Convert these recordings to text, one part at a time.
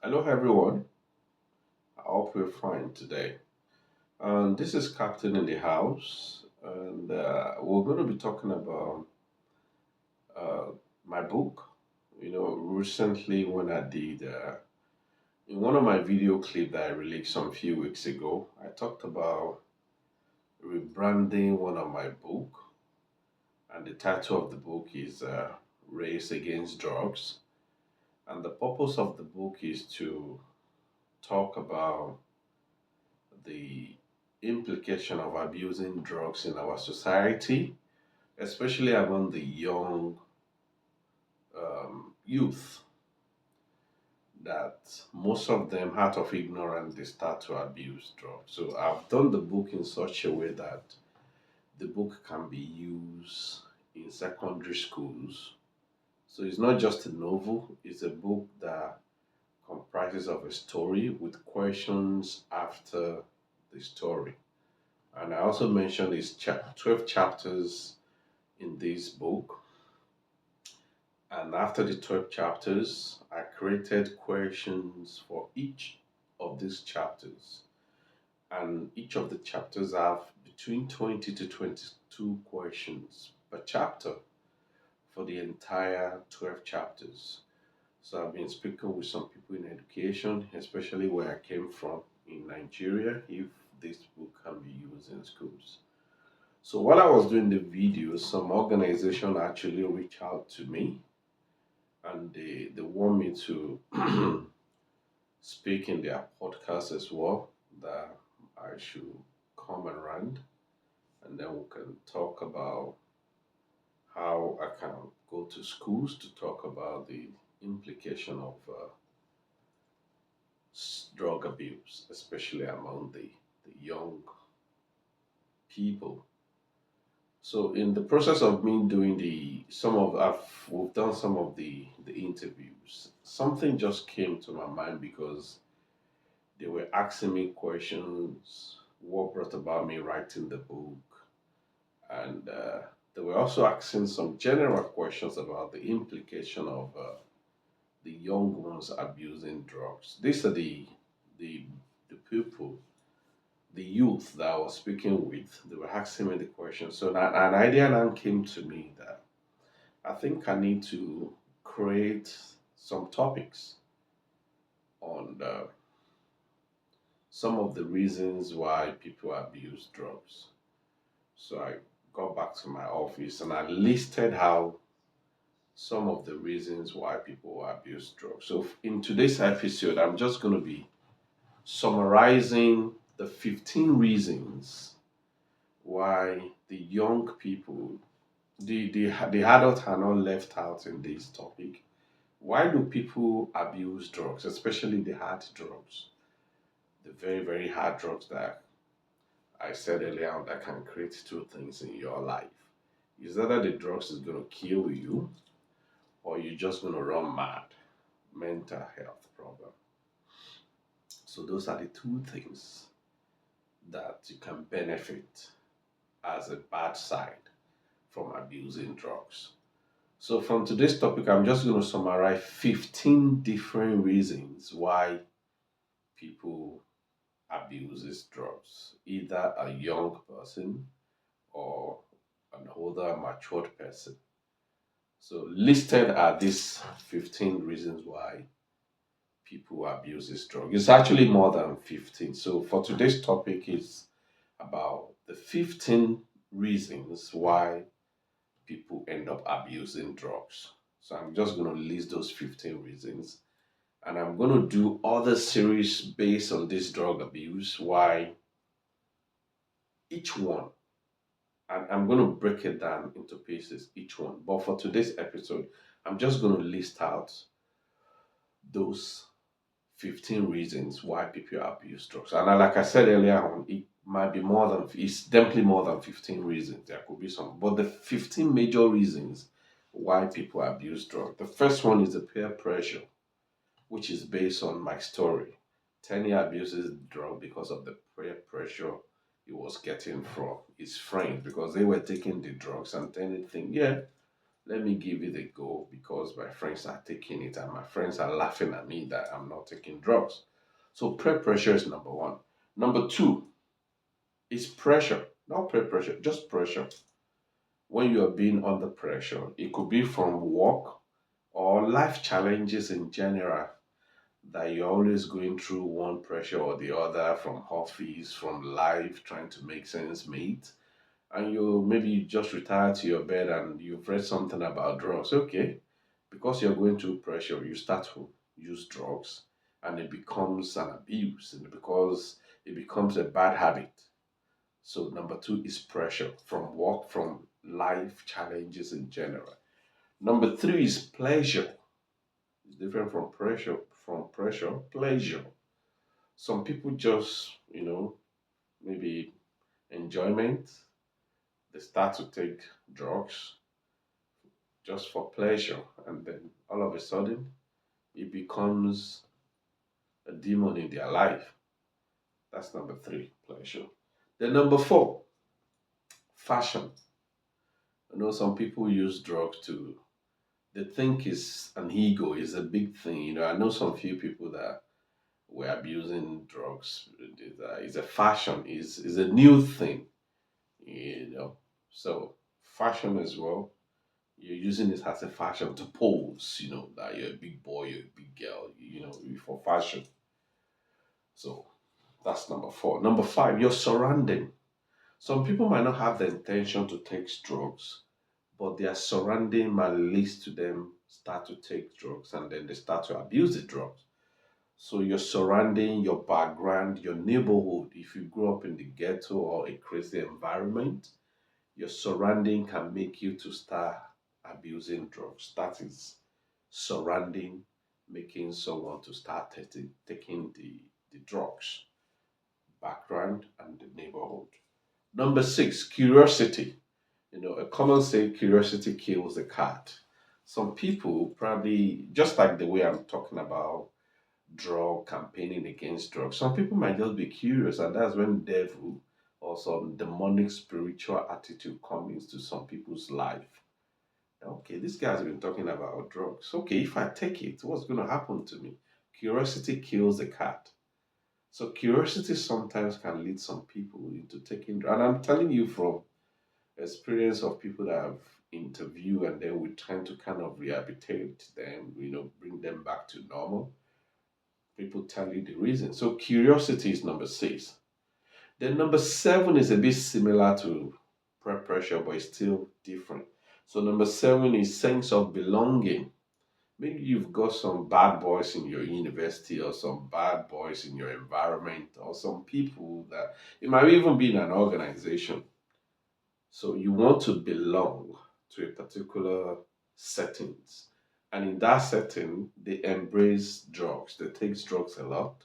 Hello, everyone. I hope you're fine today. This is Captain in the house, and we're going to be talking about uh, my book. Recently when I did in one of my video clip that I released some few weeks ago, I talked about rebranding one of my book, and the title of the book is "Race Against Drugs." And the purpose of the book is to talk about the implication of abusing drugs in our society, especially among the young youth, that most of them, out of ignorance, they start to abuse drugs. So I've done the book in such a way that the book can be used in secondary schools. So it's not just a novel, it's a book that comprises of a story with questions after the story. And I also mentioned it's 12 chapters in this book. And after the 12 chapters, I created questions for each of these chapters. And each of the chapters have between 20 to 22 questions per chapter for the entire 12 chapters. So I've been speaking with some people in education, especially where I came from in Nigeria, if this book can be used in schools. So while I was doing the video, some organization actually reached out to me and they want me to speak in their podcast as well, that I should come around and then we can talk about how I can go to schools to talk about the implication of drug abuse, especially among the young people. So in the process of me doing the some of I've we've done some of the interviews. Something just came to my mind because they were asking me questions, what brought about me writing the book, and they were also asking some general questions about the implication of the young ones abusing drugs. These are the the people, the youth that I was speaking with. They were asking me the questions. So an idea now came to me that I think I need to create some topics on some of the reasons why people abuse drugs. So I got back to my office and I listed how some of the reasons why people abuse drugs. So in today's episode, I'm just going to be summarizing the 15 reasons why the young people, the adults are not left out in this topic. Why do people abuse drugs, especially the hard drugs, the very, very hard drugs that I said earlier on that can create two things in your life? Is either the drugs is going to kill you or you're just going to run mad, mental health problem. So those are the two things that you can benefit as a bad side from abusing drugs. So from today's topic, I'm just going to summarize 15 different reasons why people abuses drugs, either a young person or an older, matured person. So listed are these 15 reasons why people abuses drugs. It's actually more than 15. So for today's topic is about the 15 reasons why people end up abusing drugs. So I'm just going to list those 15 reasons and I'm going to do other series based on this drug abuse, why each one, and I'm going to break it down into pieces, each one. But for today's episode, I'm just going to list out those 15 reasons why people abuse drugs. And like I said earlier on, it might be more than, it's definitely more than 15 reasons. There could be some, but the 15 major reasons why people abuse drugs. The first one is the peer pressure, which is based on my story. Tenny abuses drug because of the peer pressure he was getting from his friends because they were taking the drugs and Tenny think, yeah, let me give it a go because my friends are taking it and my friends are laughing at me that I'm not taking drugs. So peer pressure is number one. Number two is pressure, not peer pressure, just pressure. When you are being under pressure, it could be from work or life challenges in general that you're always going through one pressure or the other from office, from life, trying to make sense mate. And you just retire to your bed and you've read something about drugs. Okay, because you're going through pressure, you start to use drugs and it becomes an abuse and because it becomes a bad habit. So number two is pressure from work, from life challenges in general. Number three is pleasure. It's different from pressure. From pressure, pleasure. Some people just, maybe enjoyment. They start to take drugs just for pleasure, and then all of a sudden, it becomes a demon in their life. That's number three, pleasure. Then number four, fashion. I know some people use drugs to they think is an ego is a big thing. I know some few people that were abusing drugs. It's a fashion, is a new thing, you know. So fashion as well. You're using it as a fashion to pose, that you're a big boy, you're a big girl, for fashion. So that's number four. Number five, your surrounding. Some people might not have the intention to take drugs, but their surrounding might lead to them start to take drugs and then they start to abuse the drugs. So your surrounding, your background, your neighborhood, if you grew up in the ghetto or a crazy environment, your surrounding can make you to start abusing drugs. That is surrounding, making someone to start taking the drugs, background and the neighborhood. Number six, curiosity. A common saying, curiosity kills the cat. Some people probably, just like the way I'm talking about drug campaigning against drugs, some people might just be curious, and that's when devil or some demonic spiritual attitude comes into some people's life. Okay, this guy has been talking about drugs. Okay, if I take it, what's going to happen to me? Curiosity kills the cat. So curiosity sometimes can lead some people into taking, and I'm telling you from experience of people that I've interviewed, and then we're trying to kind of rehabilitate them, bring them back to normal. People tell you the reason. So curiosity is number six. Then number seven is a bit similar to pressure, but it's still different. So number seven is sense of belonging. Maybe you've got some bad boys in your university or some bad boys in your environment or some people that it might even be in an organization. So you want to belong to a particular settings. And in that setting, they embrace drugs. They take drugs a lot.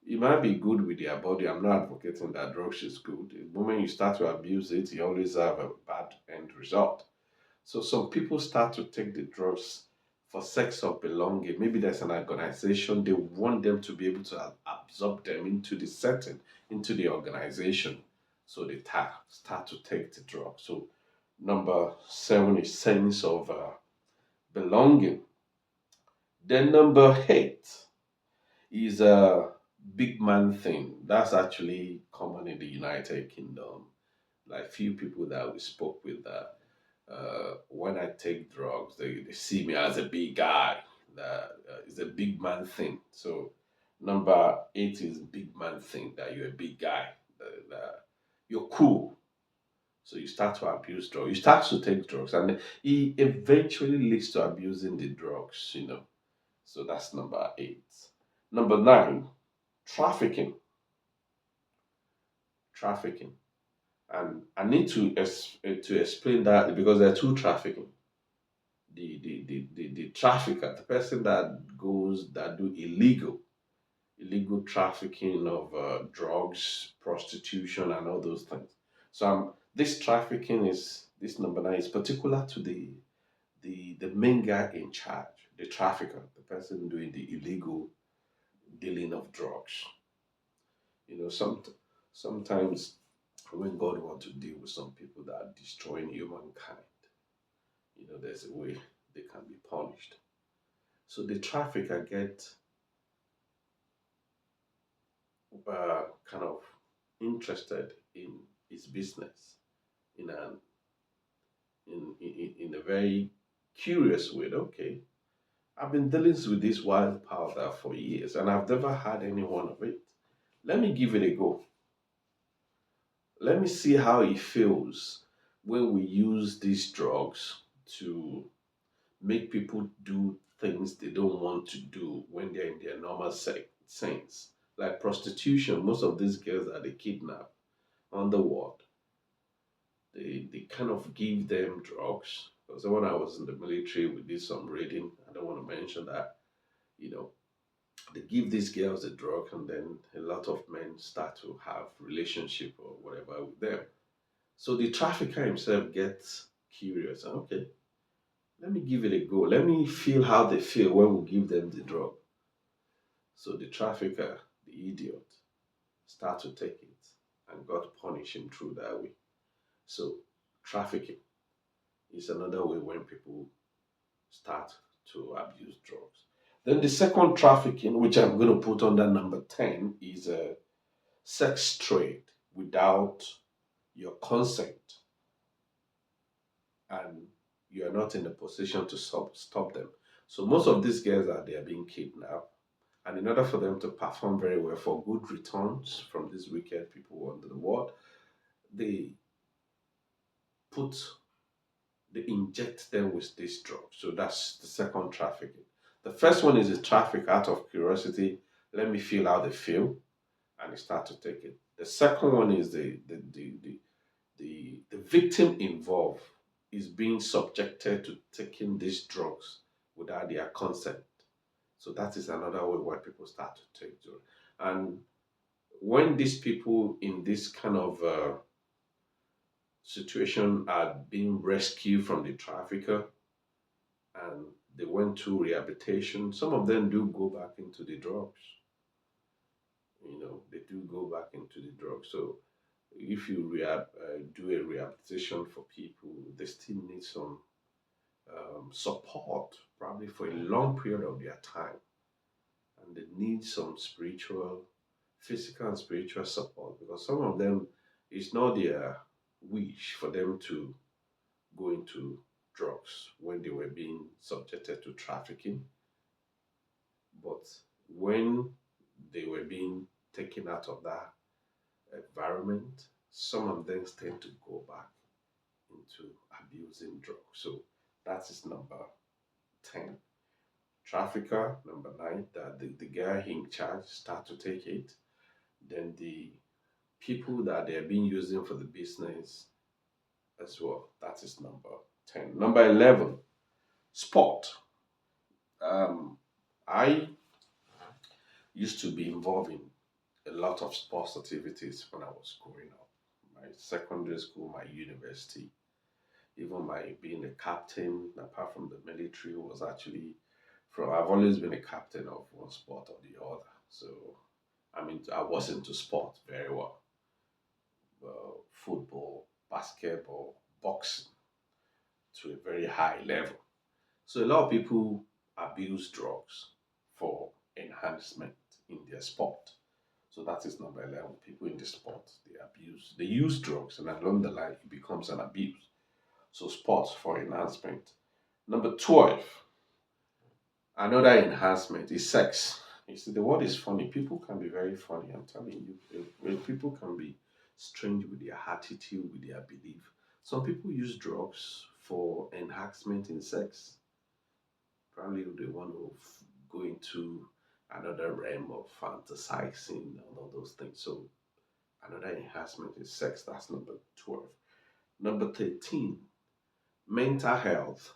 It might be good with their body. I'm not advocating that drugs is good. The moment you start to abuse it, you always have a bad end result. So some people start to take the drugs for sex of belonging. Maybe there's an organization, they want them to be able to absorb them into the setting, into the organization. So they start to take the drug. So number seven is sense of belonging. Then number eight is a big man thing. That's actually common in the United Kingdom. Like few people that we spoke with that when I take drugs, they see me as a big guy. That is a big man thing. So number eight is big man thing that you're a big guy. That you're cool. So you start to abuse drugs. You start to take drugs, and it eventually leads to abusing the drugs. So that's number eight. Number nine, trafficking. Trafficking. And I need to explain that because there are two trafficking. The trafficker, the person that goes that do illegal trafficking of drugs, prostitution, and all those things. So this trafficking is this number nine is particular to the main guy in charge, the trafficker, the person doing the illegal dealing of drugs. Sometimes when God wants to deal with some people that are destroying humankind, there's a way they can be punished. So the trafficker get kind of interested in his business in an in a very curious way. Okay, I've been dealing with this wild powder for years and I've never had any one of it. Let me give it a go. Let me see how it feels when we use these drugs to make people do things they don't want to do when they're in their normal sense. Like prostitution, most of these girls that they kidnap on the world, they kind of give them drugs. Because when I was in the military, we did some raiding. I don't want to mention that. You know, they give these girls a drug, and then a lot of men start to have relationship or whatever with them. So the trafficker himself gets curious. Okay, let me give it a go. Let me feel how they feel when we give them the drug. So the trafficker, the idiot, start to take it, and God punish him through that way. So trafficking is another way when people start to abuse drugs. Then the second trafficking, which I'm going to put under number 10, is a sex trade without your consent, and you are not in a position to stop them. So most of these girls are they are being kidnapped, and in order for them to perform very well for good returns from these wicked people under the world, they put they inject them with this drug. So that's the second trafficking. The first one is a traffic out of curiosity. Let me feel how they feel, and they start to take it. The second one is the victim involved is being subjected to taking these drugs without their consent. So that is another way where people start to take drugs. And when these people in this kind of situation are being rescued from the trafficker and they went through rehabilitation, some of them do go back into the drugs. They do go back into the drugs. So if you do a rehabilitation for people, they still need some support, probably for a long period of their time, and they need some spiritual, physical, and spiritual support because some of them, it's not their wish for them to go into drugs when they were being subjected to trafficking, but when they were being taken out of that environment, some of them tend to go back into abusing drugs. So that is number 10. Trafficker, number 9, that the guy in charge start to take it. Then the people that they're being using for the business as well. That is number 10. Number 11, sport. Um, I used to be involved in a lot of sports activities when I was growing up. My secondary school, my university, even my being a captain, apart from the military, was actually from. I've always been a captain of one sport or the other. So I mean, I was into sport very well. Football, basketball, boxing to a very high level. So a lot of people abuse drugs for enhancement in their sport. So that is number 11. People in the sport, they use drugs, and along the line, it becomes an abuse. So sports for enhancement. Number 12, another enhancement is sex. You see, the word is funny. People can be very funny. I'm telling you, people can be strange with their attitude, with their belief. Some people use drugs for enhancement in sex. Probably they want to go into another realm of fantasizing and all those things. So another enhancement is sex. That's number 12. Number 13, mental health.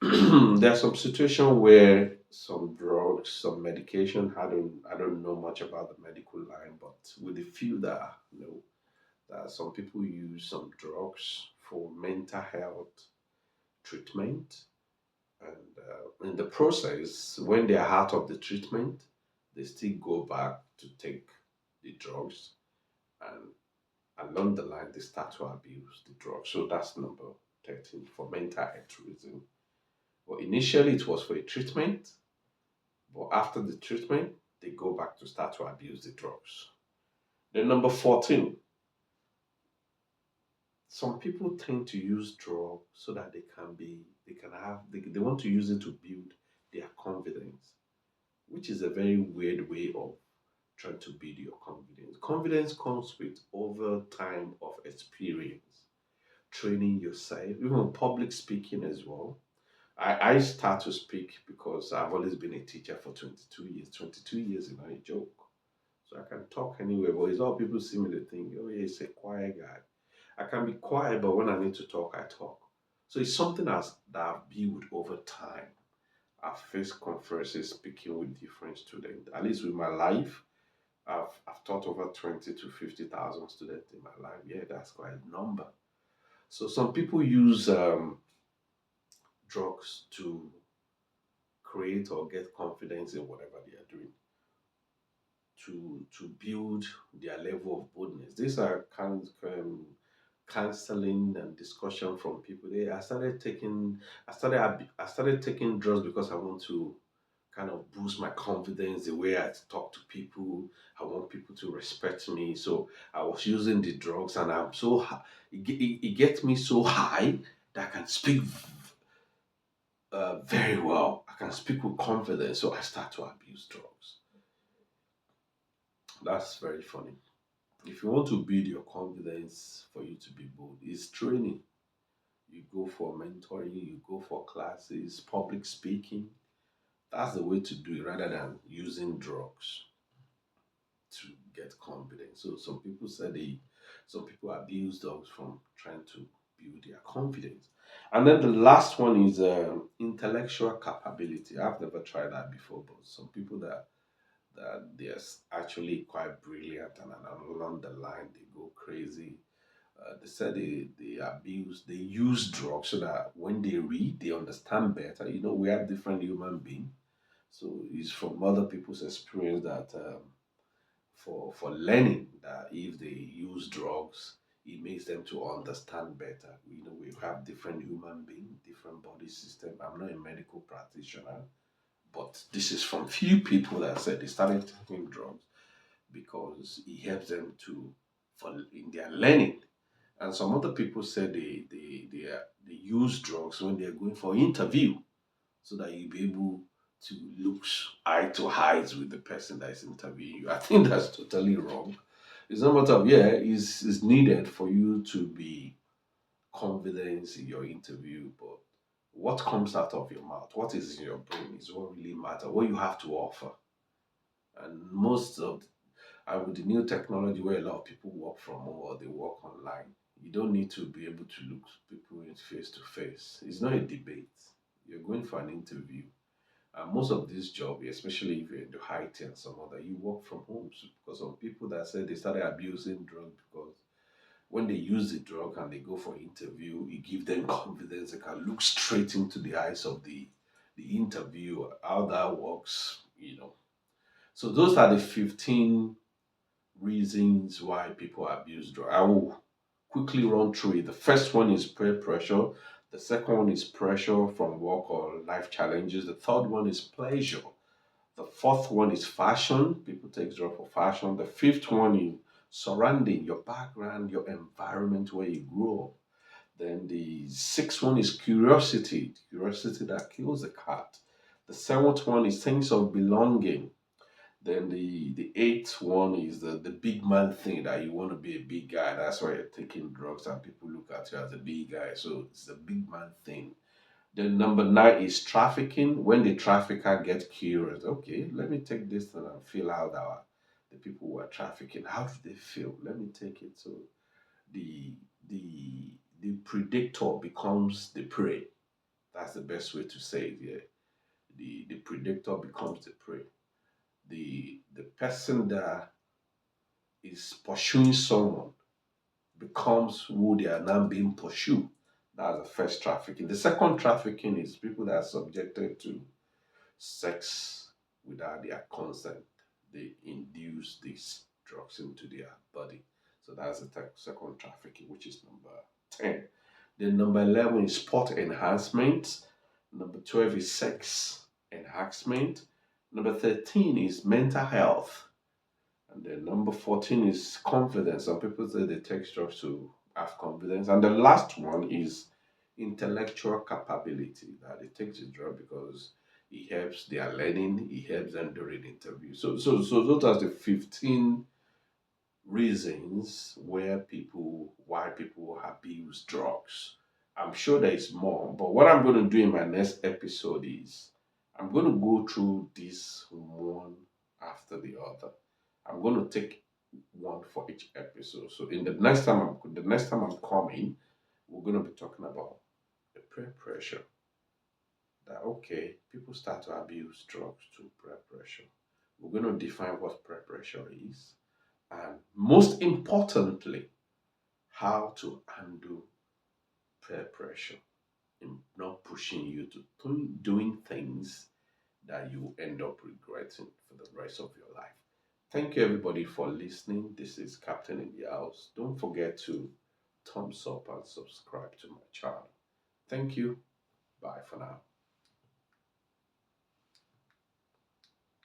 There's some situation where some drugs, some medication. I don't know much about the medical line, but with the few that that some people use some drugs for mental health treatment, and in the process, when they are out of the treatment, they still go back to take the drugs, and along the line they start to abuse the drugs. So that's number 2013 for mental health reason. But initially it was for a treatment, but after the treatment, they go back to start to abuse the drugs. Then number 14, some people tend to use drugs so that they want to use it to build their confidence, which is a very weird way of trying to build your confidence. Confidence comes with over time of experience, training yourself, even public speaking as well. I start to speak because I've always been a teacher for 22 years. 22 years is not a joke. So I can talk anywhere, but it's all people see me, they think, oh, yeah, he's a quiet guy. I can be quiet, but when I need to talk, I talk. So it's something that I've built over time. I've faced conferences speaking with different students. At least with my life, I've taught over 20 to 50,000 students in my life. Yeah, that's quite a number. So some people use drugs to create or get confidence in whatever they are doing, to build their level of boldness. These are counseling and discussion from people. I started taking drugs because I want to kind of boost my confidence, the way I talk to people. I want people to respect me. So I was using the drugs, and I'm so it gets me so high that I can speak very well. I can speak with confidence. So I start to abuse drugs. That's very funny. If you want to build your confidence for you to be bold, it's training. You go for mentoring, you go for classes, public speaking. That's the way to do it rather than using drugs to get confidence. So some people abuse drugs from trying to build their confidence. And then the last one is intellectual capability. I've never tried that before, but some people that they're actually quite brilliant, and then along the line they go crazy. They said they use drugs so that when they read, they understand better. You know, we are different human beings, so it's from other people's experience that for learning that if they use drugs, it makes them to understand better. You know, we have different human beings, different body system. I'm not a medical practitioner, but this is from few people that said they started taking drugs because it helps them to for in their learning. And some other people said they use drugs when they're going for interview so that you'll be able to look eye to eyes with the person that is interviewing you. I think that's totally wrong. It's not matter of yeah, it's needed for you to be confident in your interview, but what comes out of your mouth, what is in your brain is what really matters, what you have to offer. And most of and with the new technology where a lot of people work from home or they work online, you don't need to be able to look people in face to face. It's not a debate. You're going for an interview. And most of this job, especially if you're into IT and some other, you work from home. So because some people that said they started abusing drugs because when they use the drug and they go for interview, it gives them confidence. They can look straight into the eyes of the interviewer, how that works, you know. So those are the 15 reasons why people abuse drugs. I will quickly run through it. The first one is peer pressure. The second one is pressure from work or life challenges. The third one is pleasure. The fourth one is fashion. People take drugs for fashion. The fifth one is surrounding, your background, your environment where you grew up. Then the sixth one is curiosity, curiosity that kills the cat. The seventh one is sense of belonging. Then the eighth one is the big man thing that you want to be a big guy. That's why you're taking drugs and people look at you as a big guy. So it's the big man thing. Then number nine is trafficking. When the trafficker gets curious, okay, let me take this thing and feel how the people who are trafficking, how do they feel? Let me take it. So the the predator becomes the prey. That's the best way to say it. Yeah. The predator becomes the prey. The person that is pursuing someone becomes who they are now being pursued. That's the first trafficking. The second trafficking is people that are subjected to sex without their consent. They induce these drugs into their body. So that's the second trafficking, which is number 10. Then number 11 is sport enhancement. Number 12 is sex enhancement. Number 13 is mental health. And then number 14 is confidence. Some people say they take drugs to have confidence. And the last one is intellectual capability, that they take the drug because it helps their learning, it helps them during interviews. So those are the 15 reasons why people abuse drugs. I'm sure there is more, but what I'm going to do in my next episode is I'm going to go through this one after the other. I'm going to take one for each episode. So in the next time I'm coming, we're going to be talking about the peer pressure. That okay, people start to abuse drugs to peer pressure. We're going to define what peer pressure is, and most importantly, how to handle peer pressure in not pushing you to doing things that you end up regretting for the rest of your life. Thank you, everybody, for listening. This is Captain in the House. Don't forget to thumbs up and subscribe to my channel. Thank you. Bye for now.